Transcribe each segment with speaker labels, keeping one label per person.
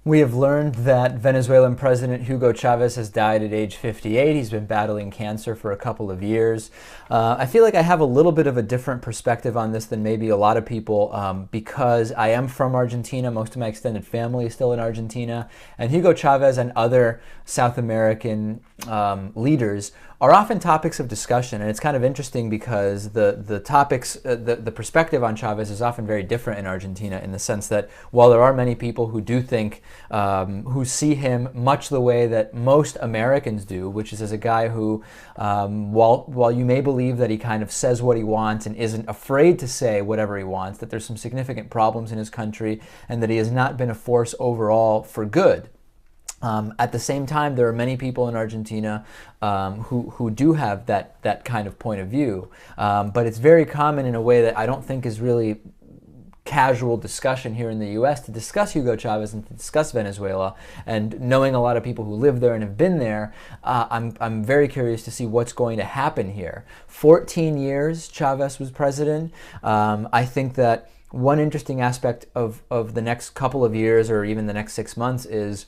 Speaker 1: We have learned that Venezuelan President Hugo Chavez has died at age 58. He's been battling cancer for a couple of years. I feel like I have a little bit of a different perspective on this than maybe a lot of people because I am from Argentina. Most of my extended family is still in Argentina. And Hugo Chavez and other South American leaders are often topics of discussion. And it's kind of interesting because the perspective on Chavez is often very different in Argentina, in the sense that while there are many people who do think who see him much the way that most Americans do, which is as a guy who, while you may believe that he kind of says what he wants and isn't afraid to say whatever he wants, that there's some significant problems in his country and that he has not been a force overall for good. At the same time, there are many people in Argentina who do have that kind of point of view, but it's very common in a way that I don't think is really casual discussion here in the U.S. to discuss Hugo Chavez and to discuss Venezuela. And knowing a lot of people who live there and have been there, I'm very curious to see what's going to happen here. 14 years Chavez was president. I think that one interesting aspect of the next couple of years, or even the next 6 months, is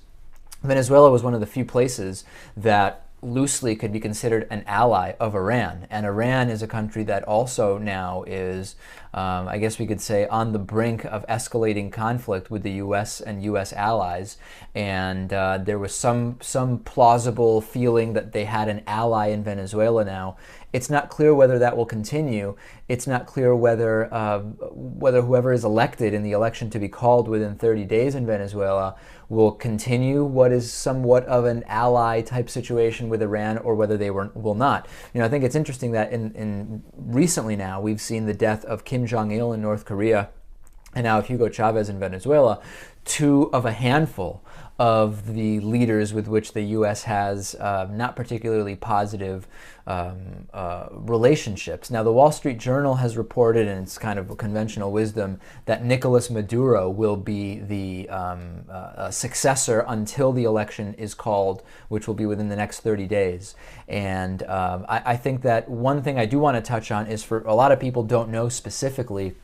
Speaker 1: Venezuela was one of the few places that loosely could be considered an ally of Iran. And Iran is a country that also now is, I guess we could say, on the brink of escalating conflict with the U.S. and U.S. allies. And there was some plausible feeling that they had an ally in Venezuela now. It's not clear whether that will continue. It's not clear whether whoever is elected in the election to be called within 30 days in Venezuela will continue what is somewhat of an ally type situation with Iran, or whether they will not. I think it's interesting that in recently now we've seen the death of Kim Jong-il in North Korea and now of Hugo Chavez in Venezuela, two of a handful of the leaders with which the U.S. has not particularly positive relationships. Now, the Wall Street Journal has reported, and it's kind of a conventional wisdom, that Nicolas Maduro will be the successor until the election is called, which will be within the next 30 days. And I think that one thing I do want to touch on is, for a lot of people don't know specifically,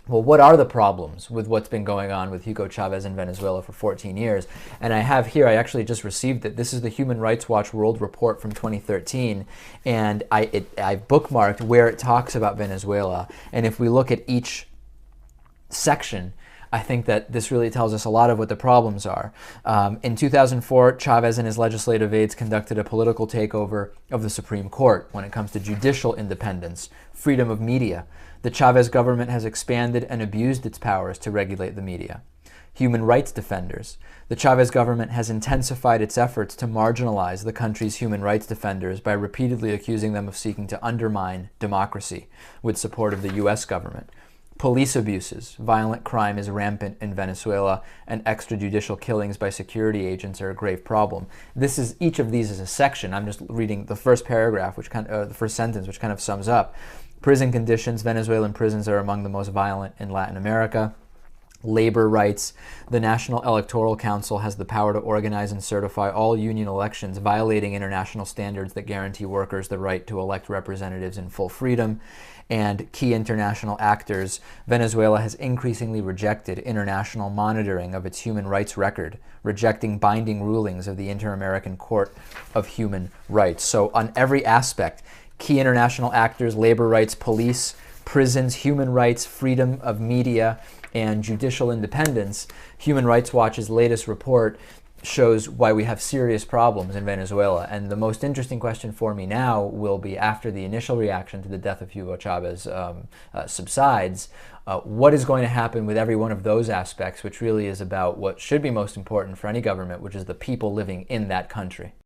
Speaker 1: well, what are the problems with what's been going on with Hugo Chavez in Venezuela for 14 years? And I have here, I actually just received it. This is the Human Rights Watch World Report from 2013. And I've bookmarked where it talks about Venezuela. And if we look at each section, I think that this really tells us a lot of what the problems are. In 2004, Chavez and his legislative aides conducted a political takeover of the Supreme Court when it comes to judicial independence, freedom of media. The Chavez government has expanded and abused its powers to regulate the media. Human rights defenders. The Chavez government has intensified its efforts to marginalize the country's human rights defenders by repeatedly accusing them of seeking to undermine democracy with support of the U.S. government. Police abuses. Violent crime is rampant in Venezuela, and extrajudicial killings by security agents are a grave problem. Each of these is a section. I'm just reading the first paragraph, the first sentence, which kind of sums up. Prison conditions. Venezuelan prisons are among the most violent in Latin America. Labor rights. The National Electoral Council has the power to organize and certify all union elections, violating international standards that guarantee workers the right to elect representatives in full freedom. And key international actors. Venezuela has increasingly rejected international monitoring of its human rights record, rejecting binding rulings of the Inter-American Court of Human Rights. So on every aspect, key international actors, labor rights, police, prisons, human rights, freedom of media, and judicial independence, Human Rights Watch's latest report shows why we have serious problems in Venezuela. And the most interesting question for me now will be, after the initial reaction to the death of Hugo Chavez subsides, what is going to happen with every one of those aspects, which really is about what should be most important for any government, which is the people living in that country.